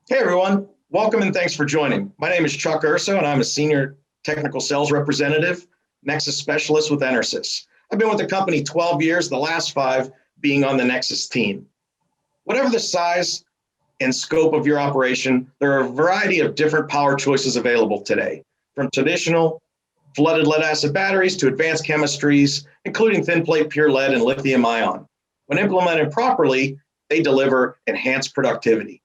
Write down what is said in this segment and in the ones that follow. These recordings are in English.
Hey everyone, welcome and thanks for joining. My name is Chuck Urso and I'm a Senior Technical Sales Representative, NexSys Specialist with EnerSys. I've been with the company 12 years, the last 5 being on the NexSys team. Whatever the size and scope of your operation, there are a variety of different power choices available today, from traditional flooded lead acid batteries to advanced chemistries, including thin plate pure lead and lithium ion. When implemented properly, they deliver enhanced productivity.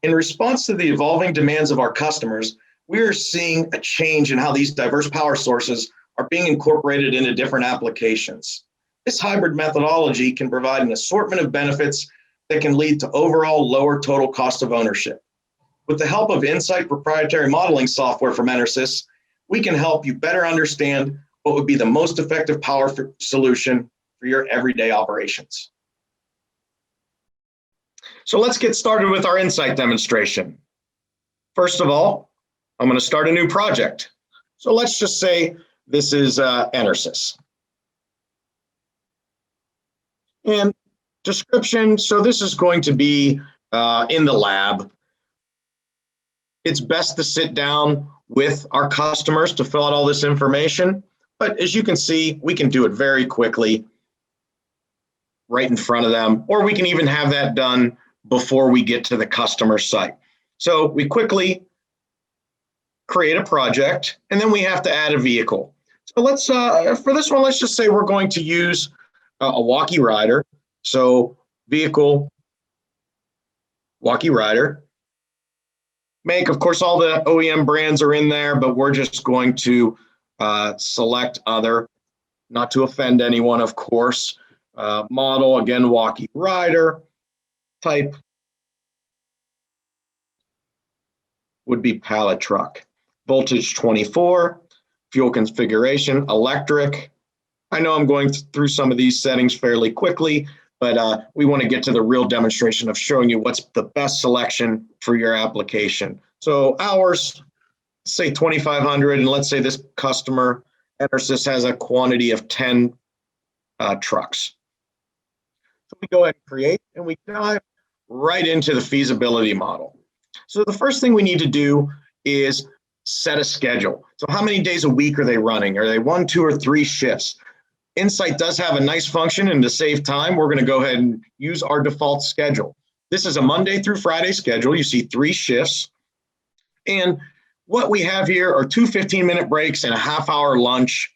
In response to the evolving demands of our customers, we are seeing a change in how these diverse power sources are being incorporated into different applications. This hybrid methodology can provide an assortment of benefits that can lead to overall lower total cost of ownership. With the help of Ensite proprietary modeling software from EnerSys, we can help you better understand what would be the most effective power solution for your everyday operations. So let's get started with our Ensite demonstration. First of all, I'm going to start a new project. So let's just say this is EnerSys. And description, so this is going to be in the lab. It's best to sit down with our customers to fill out all this information. But as you can see, we can do it very quickly right in front of them, or we can even have that done before we get to the customer site. So we quickly create a project, and then we have to add a vehicle. So let's, for this one, let's just say we're going to use a walkie rider. So vehicle, walkie rider. Make, of course, all the OEM brands are in there, but we're just going to select other, not to offend anyone, of course. Model, again, walkie rider. Type would be pallet truck. Voltage 24, fuel configuration, electric. I know I'm going through some of these settings fairly quickly, but we want to get to the real demonstration of showing you what's the best selection for your application. So hours, say 2,500, and let's say this customer, EnerSys, has a quantity of 10 trucks. So we go ahead and create, and we dive right into the feasibility model. So the first thing we need to do is set a schedule. So how many days a week are they running? Are they 1, 2, or 3 shifts? Ensite does have a nice function, and to save time, we're going to go ahead and use our default schedule. This is a Monday through Friday schedule. You see 3 shifts. And what we have here are 2 15-minute breaks and a half-hour lunch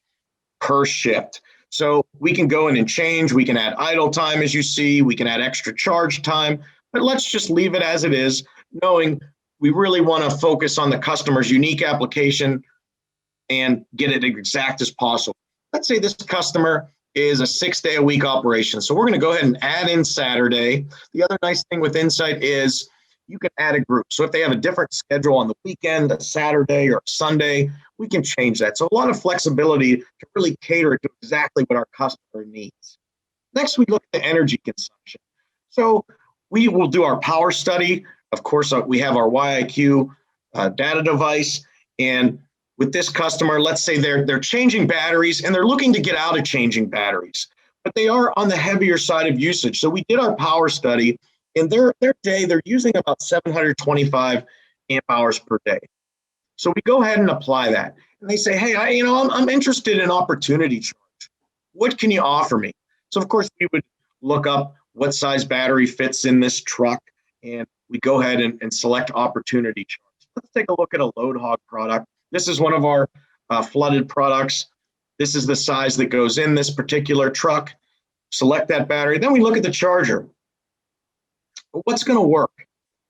per shift. So we can go in and change. We can add idle time, as you see. We can add extra charge time. But let's just leave it as it is, knowing we really want to focus on the customer's unique application and get it as exact as possible. Let's say this customer is a 6-day-a-week operation. So we're going to go ahead and add in Saturday. The other nice thing with Ensite is you can add a group. So if they have a different schedule on the weekend, a Saturday or a Sunday, we can change that. So a lot of flexibility to really cater to exactly what our customer needs. Next, we look at the energy consumption. So we will do our power study. Of course, we have our YIQ data device. And with this customer, let's say they're changing batteries and they're looking to get out of changing batteries, but they are on the heavier side of usage. So we did our power study. In their day, they're using about 725 amp hours per day. So we go ahead and apply that. And they say, hey, I'm interested in opportunity charge. What can you offer me? So, of course, we would look up what size battery fits in this truck, and we go ahead and select opportunity charge. Let's take a look at a load hog product. This is one of our flooded products. This is the size that goes in this particular truck. Select that battery. Then we look at the charger. What's going to work?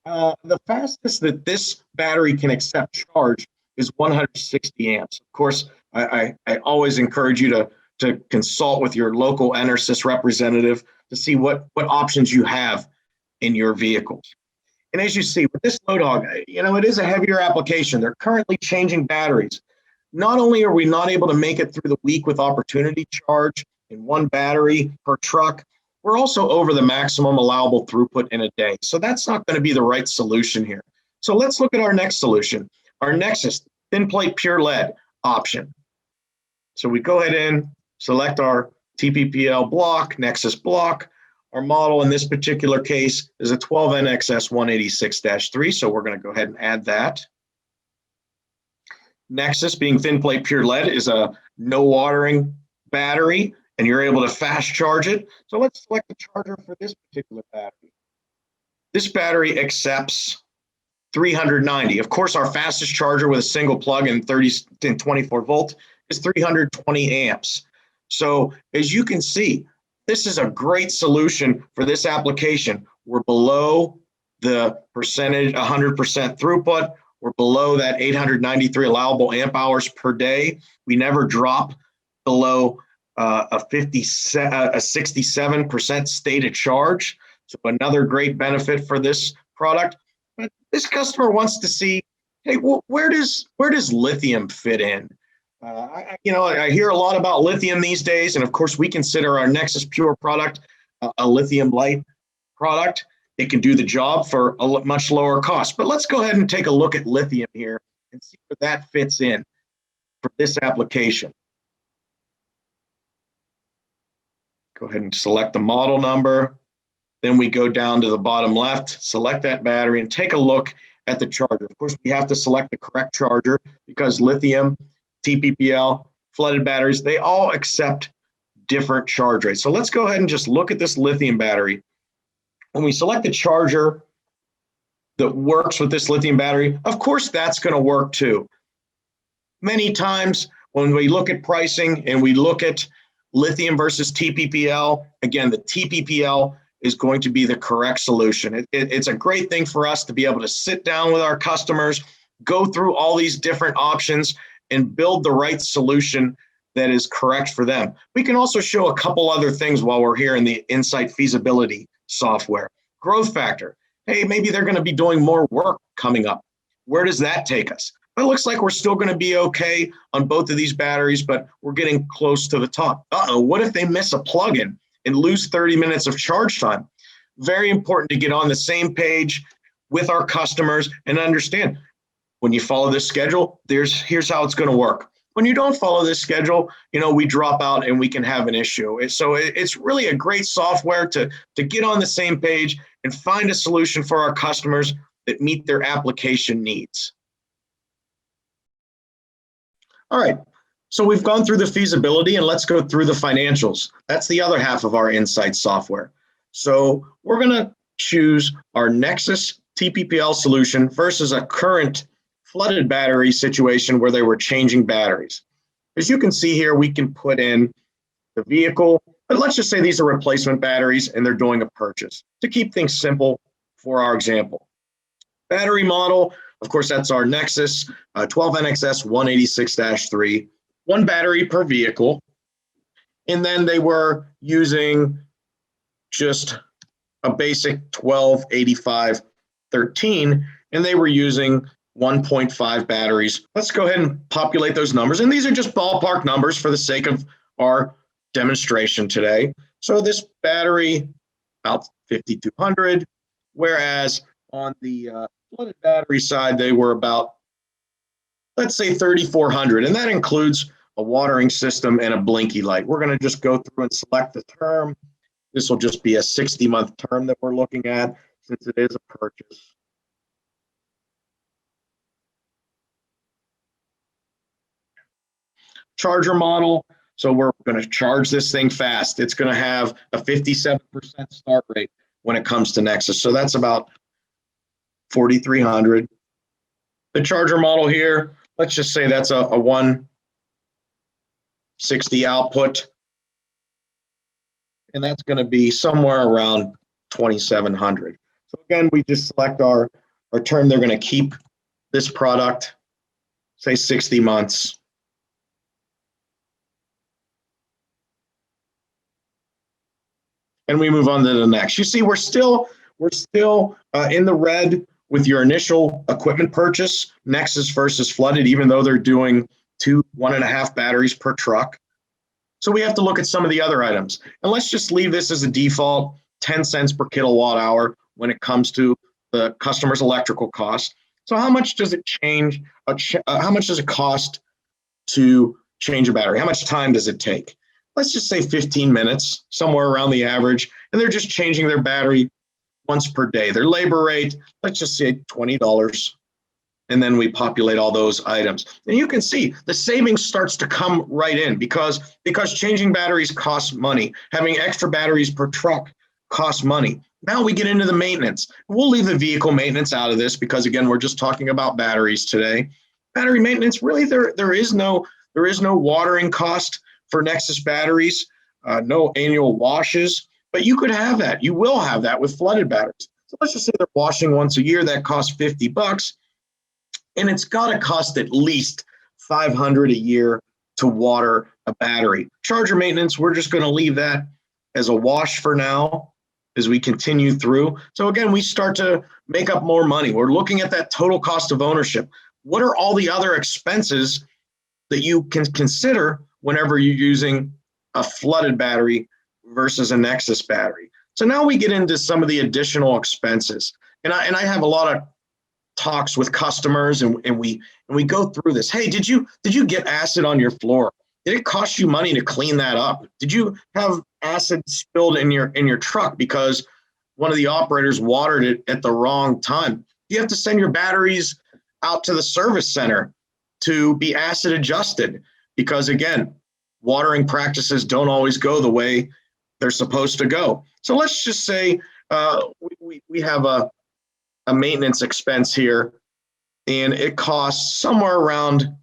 The fastest that this battery can accept charge is 160 amps. Of course, I always encourage you to consult with your local EnerSys representative to see what options you have in your vehicles. And as you see, with this load hog, it is a heavier application. They're currently changing batteries. Not only are we not able to make it through the week with opportunity charge in one battery per truck, we're also over the maximum allowable throughput in a day. So that's not going to be the right solution here. So let's look at our next solution, our NexSys thin plate pure lead option. So we go ahead and select our TPPL block, NexSys block. Our model in this particular case is a 12NXS 186-3, so we're going to go ahead and add that. NexSys, being thin plate pure lead, is a no watering battery, and you're able to fast charge it. So let's select the charger for this particular battery. This battery accepts 390. Of course, our fastest charger with a single plug and 24 volt is 320 amps. So as you can see, this is a great solution for this application. We're below the percentage, 100% throughput. We're below that 893 allowable amp hours per day. We never drop below a 67% state of charge. So another great benefit for this product. But this customer wants to see, hey, well, where does lithium fit in? I hear a lot about lithium these days, and of course, we consider our NexSys Pure product a lithium light product. It can do the job for a much lower cost. But let's go ahead and take a look at lithium here and see where that fits in for this application. Go ahead and select the model number. Then we go down to the bottom left, select that battery, and take a look at the charger. Of course, we have to select the correct charger because lithium, TPPL, flooded batteries, they all accept different charge rates. So let's go ahead and just look at this lithium battery. When we select the charger that works with this lithium battery, of course, that's going to work too. Many times when we look at pricing and we look at lithium versus TPPL, again, the TPPL is going to be the correct solution. It's a great thing for us to be able to sit down with our customers, go through all these different options, and build the right solution that is correct for them. We can also show a couple other things while we're here in the Ensite feasibility software. Growth factor. Hey, maybe they're going to be doing more work coming up. Where does that take us? It looks like we're still going to be okay on both of these batteries, but we're getting close to the top. What if they miss a plug-in and lose 30 minutes of charge time? Very important to get on the same page with our customers and understand when you follow this schedule, here's how it's going to work. When you don't follow this schedule, we drop out and we can have an issue. So it's really a great software to get on the same page and find a solution for our customers that meet their application needs. All right, so we've gone through the feasibility and let's go through the financials. That's the other half of our Ensite software. So we're going to choose our NexSys TPPL solution versus a current flooded battery situation where they were changing batteries. As you can see here, we can put in the vehicle, but let's just say these are replacement batteries and they're doing a purchase to keep things simple for our example. Battery model, of course, that's our NexSys 12NXS 186-3, one battery per vehicle. And then they were using just a basic 1285-13, and they were using 1.5 batteries. Let's go ahead and populate those numbers. And these are just ballpark numbers for the sake of our demonstration today. So this battery, about 5,200, whereas on the flooded battery side, they were about, let's say, 3,400. And that includes a watering system and a blinky light. We're going to just go through and select the term. This will just be a 60-month term that we're looking at since it is a purchase. Charger model. So we're going to charge this thing fast. It's going to have a 57% start rate when it comes to NexSys. So that's about 4,300. The charger model here, let's just say that's a 160 output. And that's going to be somewhere around 2,700. So again, we just select our term. They're going to keep this product, say 60 months. And we move on to the next. You see, we're still in the red with your initial equipment purchase, NexSys versus flooded, even though they're doing 1.5 batteries per truck. So we have to look at some of the other items. And let's just leave this as a default, 10 cents per kilowatt hour when it comes to the customer's electrical cost. So how much does it change? How much does it cost to change a battery? How much time does it take? let's just say 15 minutes, somewhere around the average, and they're just changing their battery once per day. Their labor rate, let's just say $20. And then we populate all those items. And you can see the savings starts to come right in because changing batteries costs money. Having extra batteries per truck costs money. Now we get into the maintenance. We'll leave the vehicle maintenance out of this because, again, we're just talking about batteries today. Battery maintenance, really, there is no watering cost for NexSys batteries, no annual washes, but you could have that. You will have that with flooded batteries. So let's just say they're washing once a year. That costs $50. And it's got to cost at least $500 a year to water a battery. Charger maintenance, we're just going to leave that as a wash for now as we continue through. So again, we start to make up more money. We're looking at that total cost of ownership. What are all the other expenses that you can consider whenever you're using a flooded battery versus a NexSys battery? So now we get into some of the additional expenses. And I have a lot of talks with customers and we go through this. Hey, did you get acid on your floor? Did it cost you money to clean that up? Did you have acid spilled in your truck because one of the operators watered it at the wrong time? You have to send your batteries out to the service center to be acid adjusted because, again, watering practices don't always go the way they're supposed to go. So let's just say we have a maintenance expense here, and it costs somewhere around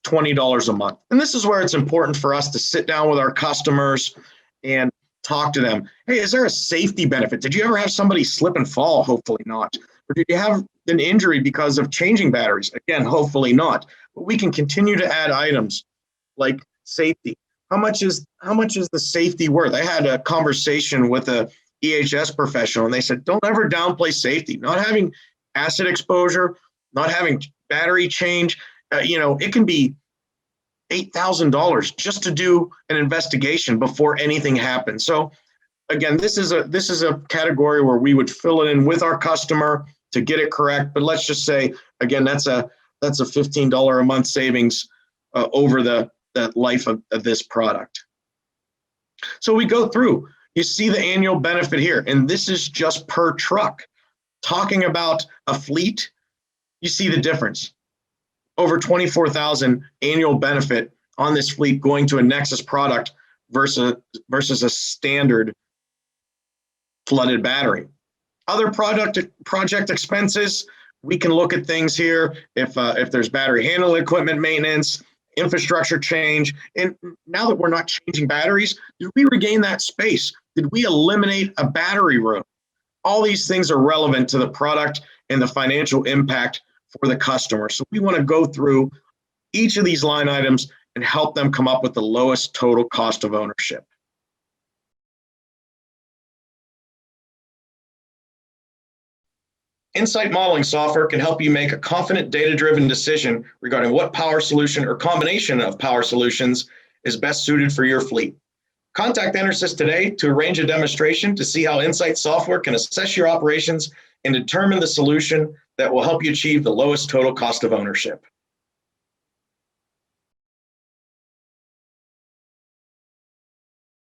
$20 a month. And this is where it's important for us to sit down with our customers and talk to them. Hey, is there a safety benefit? Did you ever have somebody slip and fall? Hopefully not. Or did you have an injury because of changing batteries? Again, hopefully not. But we can continue to add items like safety. How much is the safety worth? I had a conversation with a EHS professional, and they said, don't ever downplay safety. Not having acid exposure, not having battery change, it can be $8,000 just to do an investigation before anything happens. So again, this is a category where we would fill it in with our customer to get it correct. But let's just say, again, that's a $15 a month savings over the life of this product. So we go through. You see the annual benefit here, and this is just per truck. Talking about a fleet, you see the difference. Over $24,000 annual benefit on this fleet going to a NexSys product versus a standard flooded battery. Other project expenses, we can look at things here if there's battery handling equipment maintenance, infrastructure change, and now that we're not changing batteries, did we regain that space? Did we eliminate a battery room? All these things are relevant to the product and the financial impact for the customer. So we want to go through each of these line items and help them come up with the lowest total cost of ownership. Ensite modeling software can help you make a confident, data-driven decision regarding what power solution or combination of power solutions is best suited for your fleet. Contact EnerSys today to arrange a demonstration to see how Ensite software can assess your operations and determine the solution that will help you achieve the lowest total cost of ownership.